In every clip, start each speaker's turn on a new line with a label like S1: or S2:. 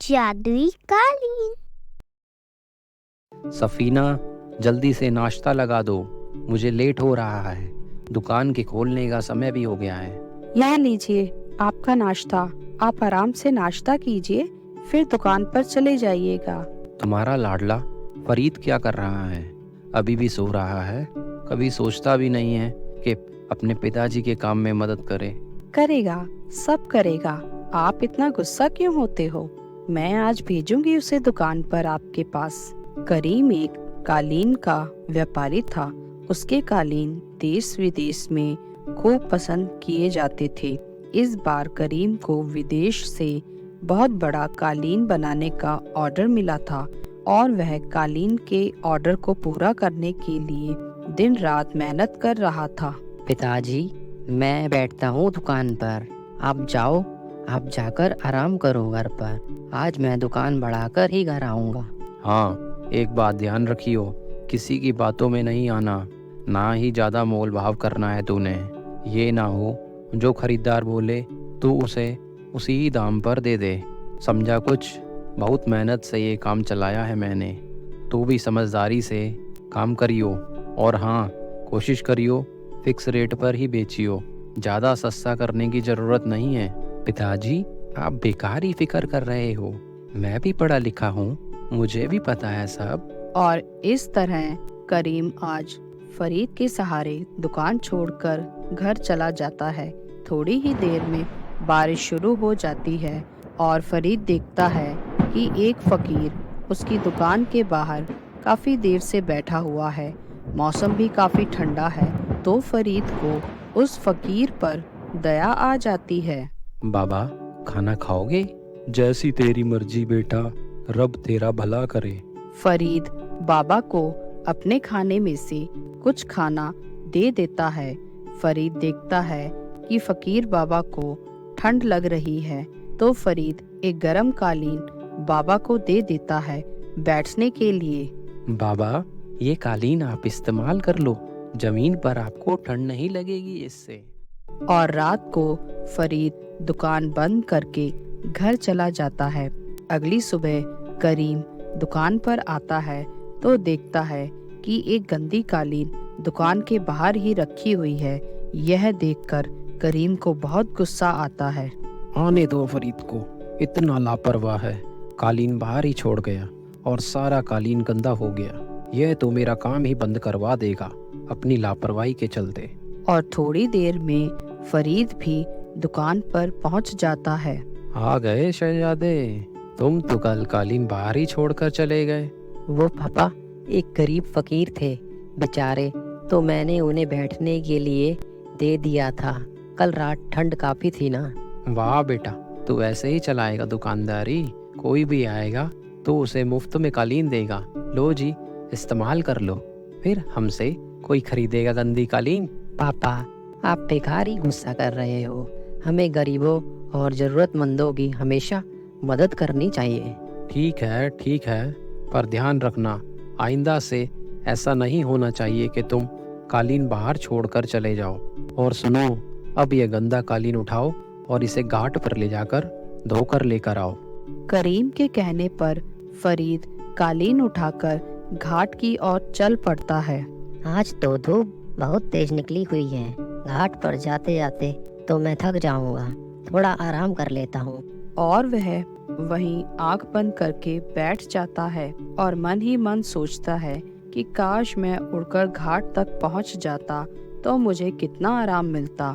S1: जादुई कालीन।
S2: सफीना, जल्दी से नाश्ता लगा दो, मुझे लेट हो रहा है। दुकान के खोलने का समय भी हो गया है।
S3: यह लीजिए आपका नाश्ता। आप आराम से नाश्ता कीजिए, फिर दुकान पर चले जाइएगा।
S2: तुम्हारा लाडला फरीद क्या कर रहा है? अभी भी सो रहा है? कभी सोचता भी नहीं है कि अपने पिताजी के काम में मदद करे।
S3: करेगा, सब करेगा। आप इतना गुस्सा क्यों होते हो? मैं आज भेजूंगी उसे दुकान पर आपके पास। करीम एक कालीन का व्यापारी था। उसके कालीन देश विदेश में खूब पसंद किए जाते थे। इस बार करीम को विदेश से बहुत बड़ा कालीन बनाने का ऑर्डर मिला था और वह कालीन के ऑर्डर को पूरा करने के लिए दिन रात मेहनत कर रहा था।
S4: पिताजी, मैं बैठता हूँ दुकान पर, आप जाओ, आप जाकर आराम करो घर पर। आज मैं दुकान बढ़ाकर ही घर आऊँगा।
S2: हाँ, एक बात ध्यान रखियो, किसी की बातों में नहीं आना, ना ही ज़्यादा मोल भाव करना है तूने। ये ना हो जो खरीदार बोले तू उसे उसी ही दाम पर दे दे। समझा कुछ? बहुत मेहनत से ये काम चलाया है मैंने। तू भी समझदारी से काम करियो और हाँ, कोशिश करियो फिक्स रेट पर ही बेचियो। ज़्यादा सस्ता करने की ज़रूरत नहीं है। पिताजी, आप बेकार ही फिक्र कर रहे हो। मैं भी पढ़ा लिखा हूँ, मुझे भी पता है सब।
S3: और इस तरह करीम आज फरीद के सहारे दुकान छोड़कर घर चला जाता है। थोड़ी ही देर में बारिश शुरू हो जाती है और फरीद देखता है कि एक फकीर उसकी दुकान के बाहर काफी देर से बैठा हुआ है। मौसम भी काफी ठंडा है, तो फरीद को उस फकीर पर दया आ जाती है।
S2: बाबा, खाना खाओगे? जैसी तेरी मर्जी बेटा, रब तेरा भला करे।
S3: फरीद बाबा को अपने खाने में से कुछ खाना दे देता है। फरीद देखता है कि फकीर बाबा को ठंड लग रही है, तो फरीद एक गरम कालीन बाबा को दे देता है बैठने के लिए।
S2: बाबा, ये कालीन आप इस्तेमाल कर लो, जमीन पर आपको ठंड नहीं लगेगी इससे।
S3: और रात को फरीद दुकान बंद करके घर चला जाता है। अगली सुबह करीम दुकान पर आता है तो देखता है कि एक गंदी कालीन दुकान के बाहर ही रखी हुई है। यह देखकर करीम को बहुत गुस्सा आता है।
S2: आने दो फरीद को, इतना लापरवाह है। कालीन बाहर ही छोड़ गया और सारा कालीन गंदा हो गया। यह तो मेरा काम ही बंद करवा देगा अपनी लापरवाही के चलते।
S3: और थोड़ी देर में फरीद भी दुकान पर पहुंच जाता है।
S2: आ गए शहजादे, तुम तो कल कालीन बाहर ही छोड़कर चले गए।
S4: वो पापा एक गरीब फकीर थे बेचारे, तो मैंने उन्हें बैठने के लिए दे दिया था। कल रात ठंड काफी थी ना।
S2: वाह बेटा, तू ऐसे ही चलाएगा दुकानदारी? कोई भी आएगा तो उसे मुफ्त में कालीन देगा। लो जी, इस्तेमाल कर लो, फिर हमसे कोई खरीदेगा गंदी कालीन?
S4: पापा, आप बेकार ही गुस्सा कर रहे हो। हमें गरीबों और जरूरतमंदों की हमेशा मदद करनी चाहिए।
S2: ठीक है, पर ध्यान रखना, आइंदा से ऐसा नहीं होना चाहिए कि तुम कालीन बाहर छोड़कर चले जाओ। और सुनो, अब ये गंदा कालीन उठाओ और इसे घाट पर ले जाकर धोकर लेकर आओ।
S3: करीम के कहने पर फरीद कालीन उठाकर घाट की ओर चल पड़ता है।
S5: आज तो धूप बहुत तेज निकली हुई है। घाट पर जाते जाते तो मैं थक जाऊंगा, थोड़ा आराम कर लेता हूँ।
S3: और वह वहीं आंख बंद करके बैठ जाता है और मन ही मन सोचता है कि काश मैं उड़कर घाट तक पहुंच जाता तो मुझे कितना आराम मिलता।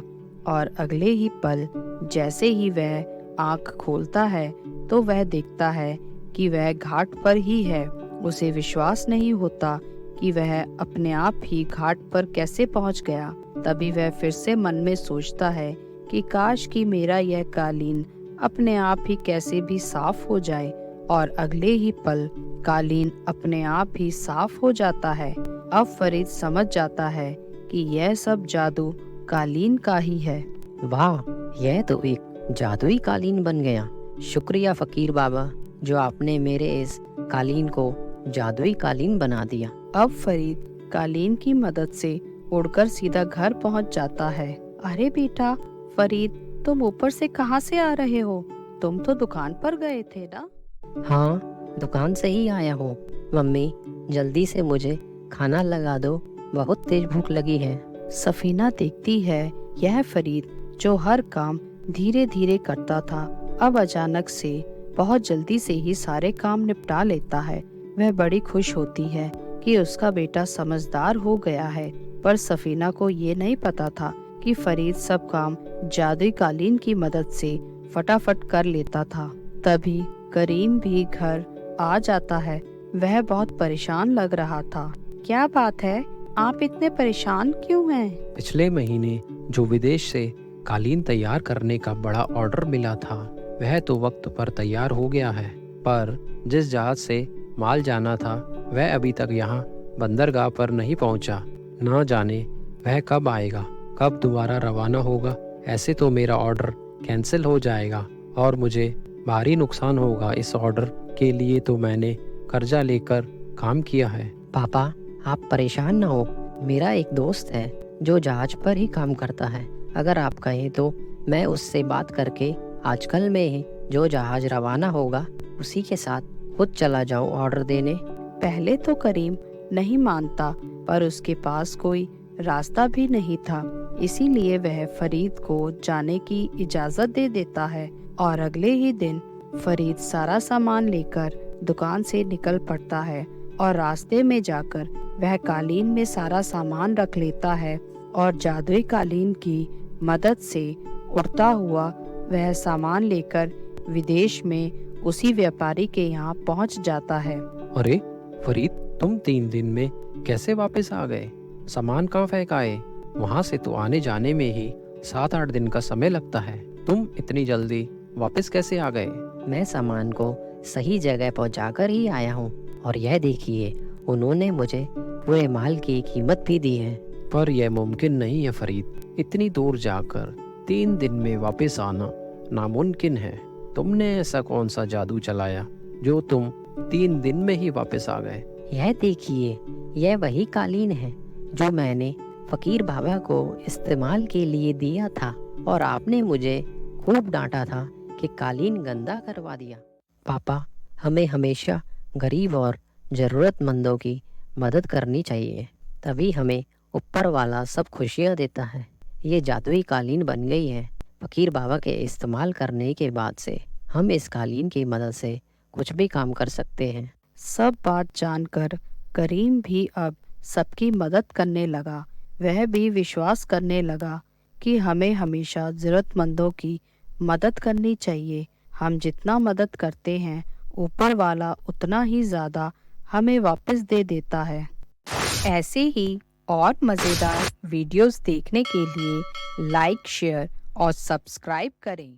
S3: और अगले ही पल जैसे ही वह आंख खोलता है तो वह देखता है कि वह घाट पर ही है। उसे विश्वास नहीं होता कि वह अपने आप ही घाट पर कैसे पहुंच गया। तभी वह फिर से मन में सोचता है कि काश कि मेरा यह कालीन अपने आप ही कैसे भी साफ हो जाए। और अगले ही पल कालीन अपने आप ही साफ हो जाता है। अब फरीद समझ जाता है कि यह सब जादू कालीन का ही है।
S4: वाह, यह तो एक जादुई कालीन बन गया। शुक्रिया फकीर बाबा, जो आपने मेरे इस कालीन को जादुई कालीन बना दिया।
S3: अब फरीद कालीन की मदद से उड़कर सीधा घर पहुंच जाता है। अरे बेटा फरीद, तुम ऊपर से कहां से आ रहे हो? तुम तो दुकान पर गए थे ना?
S4: हाँ, दुकान से ही आया हूँ। मम्मी, जल्दी से मुझे खाना लगा दो, बहुत तेज भूख लगी है।
S3: सफीना देखती है यह फरीद जो हर काम धीरे धीरे करता था, अब अचानक से बहुत जल्दी से ही सारे काम निपटा लेता है। वह बड़ी खुश होती है कि उसका बेटा समझदार हो गया है, पर सफीना को ये नहीं पता था कि फरीद सब काम जादुई कालीन की मदद से फटाफट कर लेता था। तभी करीम भी घर आ जाता है। वह बहुत परेशान लग रहा था। क्या बात है, आप इतने परेशान क्यों हैं?
S2: पिछले महीने जो विदेश से कालीन तैयार करने का बड़ा ऑर्डर मिला था, वह तो वक्त पर तैयार हो गया है, पर जिस जहाज से माल जाना था वह अभी तक यहाँ बंदरगाह पर नहीं पहुँचा। न जाने वह कब आएगा, कब दोबारा रवाना होगा। ऐसे तो मेरा ऑर्डर कैंसिल हो जाएगा और मुझे भारी नुकसान होगा। इस ऑर्डर के लिए तो मैंने कर्जा लेकर काम किया है।
S4: पापा, आप परेशान ना हो। मेरा एक दोस्त है जो जहाज पर ही काम करता है। अगर आप कहें तो मैं उससे बात करके आजकल में ही जो जहाज रवाना होगा उसी के साथ खुद चला जाऊं ऑर्डर देने।
S3: पहले तो करीम नहीं मानता, पर उसके पास कोई रास्ता भी नहीं था, इसीलिए वह फरीद को जाने की इजाजत दे देता है। और अगले ही दिन फरीद सारा सामान लेकर दुकान से निकल पड़ता है और रास्ते में जाकर वह कालीन में सारा सामान रख लेता है और जादुई कालीन की मदद से उड़ता हुआ वह सामान लेकर विदेश में उसी व्यापारी के यहाँ पहुँच जाता है।
S2: अरे फरीद, तुम 3 दिन में कैसे वापस आ गए? सामान कहाँ फेंक आए? वहाँ से तो आने जाने में ही 7-8 दिन का समय लगता है। तुम इतनी जल्दी वापस कैसे आ गए?
S4: मैं सामान को सही जगह पहुंचाकर ही आया हूं, और यह देखिए, उन्होंने मुझे पूरे माल की कीमत भी दी है।
S2: पर यह मुमकिन नहीं है फरीद। इतनी दूर जाकर 3 दिन में वापस आना नामुमकिन है। तुमने ऐसा कौन सा जादू चलाया जो तुम 3 दिन में ही वापस आ गए?
S4: यह देखिए, यह वही कालीन है जो मैंने फकीर बाबा को इस्तेमाल के लिए दिया था, और आपने मुझे खूब डांटा था कि कालीन गंदा करवा दिया। पापा, हमें हमेशा गरीब और जरूरतमंदों की मदद करनी चाहिए, तभी हमें ऊपर वाला सब खुशियाँ देता है। ये जादुई कालीन बन गई है। फकीर बाबा के इस्तेमाल करने के बाद से हम इस कालीन की मदद से कुछ भी काम कर सकते हैं।
S3: सब बात जानकर करीम भी अब सबकी मदद करने लगा। वह भी विश्वास करने लगा कि हमें हमेशा जरूरतमंदों की मदद करनी चाहिए। हम जितना मदद करते हैं, ऊपर वाला उतना ही ज़्यादा हमें वापस दे देता है। ऐसे ही और मज़ेदार वीडियोस देखने के लिए लाइक, शेयर और सब्सक्राइब करें।